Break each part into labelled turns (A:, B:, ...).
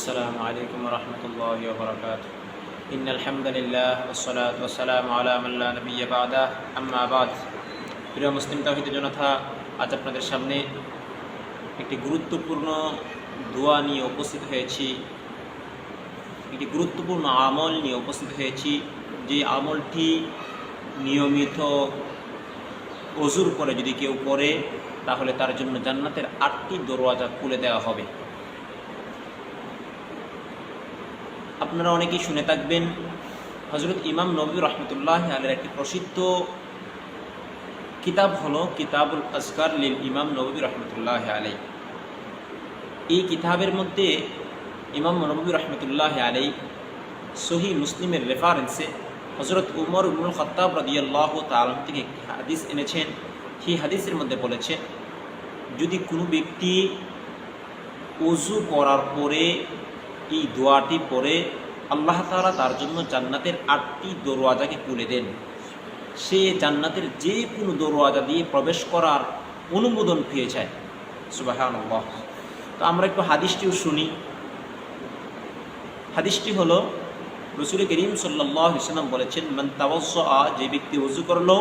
A: السلام عليكم ورحمة الله وبركاته إن الحمد لله والصلاة والسلام على من لا نبي بعده أما بعد প্রিয় মুসলিম তাওহীদ জনতা আজ আপনাদের সামনে একটি গুরুত্বপূর্ণ দোয়া নিয়ে উপস্থিত হয়েছি, একটি গুরুত্বপূর্ণ আমল নিয়ে উপস্থিত হয়েছি। যে আমলটি নিয়মিত ওযুর করে যদি কেউ করে তাহলে তার জন্য জান্নাতের 8টি দরওয়াজা খুলে দেওয়া হবে। আপনারা অনেকেই শুনে থাকবেন হযরত ইমাম নববী রাহমাতুল্লাহি আলাইহির একটি প্রসিদ্ধ কিতাব হলো কিতাবুল আযকার লিল ইমাম নববী রাহমাতুল্লাহি আলাইহি। এই কিতাবের মধ্যে ইমাম নববী রাহমাতুল্লাহি আলাইহি সহিহ মুসলিমের রেফারেন্সে হযরত উমর ইবনুল খাত্তাব রাদিয়াল্লাহু তাআলা থেকে হাদিস এনেছেন। সেই হাদিসের মধ্যে বলেছে, যদি কোনো ব্যক্তি ওযু করার পরে এই দোয়াটি পড়ে আল্লাহ তাআলা তার জন্য জান্নাতের 8টি দরওয়াজাকে খুলে দেন, সে জান্নাতের যে কোনো দরওয়াজা দিয়ে প্রবেশ করার অনুমোদন পেয়ে যায়। সুবহানাল্লাহ। তো আমরা একটু হাদিসটিও শুনি। হাদিসটি হলো রাসূল করিম সাল্লাল্লাহু আলাইহি ওয়াসাল্লাম বলেছেন, মান তাওয়াজ্জা, যে ব্যক্তি ওযু করলো,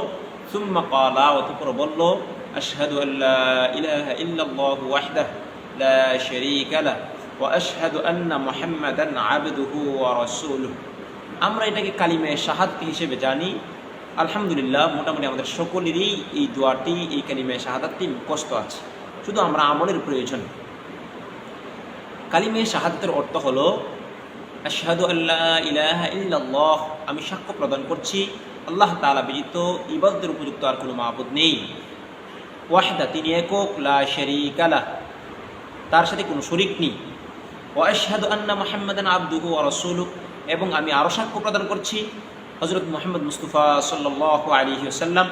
A: সুম্মা ক্বালা, অতঃপর বলল, আশহাদু আল্লা ইলাহা ইল্লাল্লাহু ওয়াহদাহু লা শারীকা লাহু ওয়া আশহাদু আন্না মুহাম্মাদান আবদুহু ওয়া রাসূলুহু। আমরা এটাকে কালিমায়ে শাহাদাত হিসেবে জানি। আলহামদুলিল্লাহ, মোটামুটি আমাদের সকলেরই এই দোয়াটি, এই কালিমায়ে শাহাদাতটি মুখস্থ আছে, শুধু আমরা আমলের প্রয়োজন। কালিমায়ে শাহাদাতের অর্থ হলো আশহাদু আল্লা ইলাহা ইল্লাল্লাহ, আমি সাক্ষ্য প্রদান করছি আল্লাহ তাআলা ব্যতীত ইবাদতের উপযুক্ত আর কোনো মাবুদ নেই। ওয়াহদা, তিনি একক, লা শারীকা লাহু, তার সাথে কোনো শরীক নেই। ওয়া আশহাদু আন্না মুহাম্মাদান আবদুহু ওয়া রাসূলুহু, এবং আমি আরও সাক্ষ্য প্রদান করছি হযরত মুহাম্মদ মুস্তাফা সাল্লাল্লাহু আলাইহি ওয়াসাল্লাম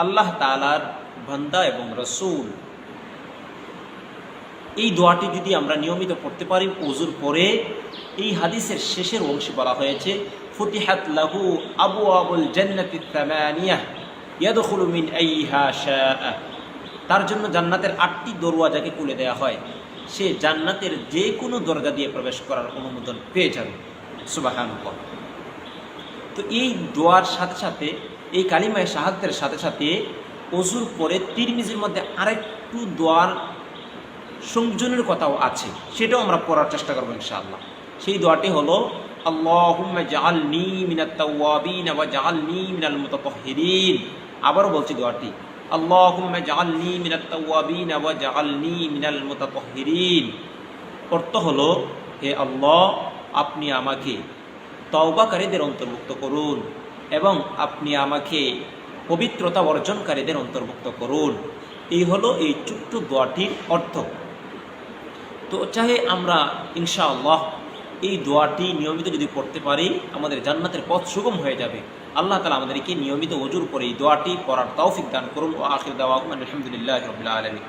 A: আল্লাহ তাআলার বান্দা এবং রাসূল। এই দোয়াটি যদি আমরা নিয়মিত পড়তে পারি ওযুর পরে, এই হাদিসের শেষের অংশে বলা হয়েছে, ফুতিহাত লাহু আবওয়াবুল জান্নাতি তামানিয়াহ ইয়াদখুলু মিন আইহা শাআ, তার জন্য জান্নাতের 8টি দরওয়াজাকে খুলে দেওয়া হয়, সে জান্নাতের যে কোনো দরজা দিয়ে প্রবেশ করার অনুমোদন পেয়ে যাবে। সুবহানাল্লাহ। তো এই দোয়ার সাথে সাথে, এই কালিমায়ে শাহাদাতের সাথে সাথে ওযুর পরে তিরমিজির মধ্যে আরেকটু দোয়ার সংযোজনের কথাও আছে, সেটাও আমরা পড়ার চেষ্টা করব ইনশাআল্লাহ। সেই দোয়াটি হলো, আল্লাহুম্মা জাআলনি মিনাত তাওয়াবিন ওয়া জাআলনি মিনাল মুতাতাহহিরিন। আবারও বলছি দোয়াটি, আল্লাহুম্মা জাআলনি মিনাত তাওয়াবিন ওয়া জাআলনি মিনাল মুতাতাহহিরিন। অর্থ হলো, হে আল্লাহ, আপনি আমাকে তওবাকারীদের অন্তর্ভুক্ত করুন এবং আপনি আমাকে পবিত্রতা অর্জনকারীদের অন্তর্ভুক্ত করুন। এই হলো এই ছোট্ট দোয়াটির অর্থ। তো চাহে আমরা ইনশাআল্লাহ এই দোয়াটি নিয়মিত যদি পড়তে পারি, আমাদের জান্নাতের পথ সুগম হয়ে যাবে। আল্লাহ তাআলা আমাদেরকে নিয়মিত ওযুর পরে এই দোয়াটি পড়ার তৌফিক দান করুন। ওয়া আখির দাওয়াকুম আলহামদুলিল্লাহি রাব্বিল আলামিন।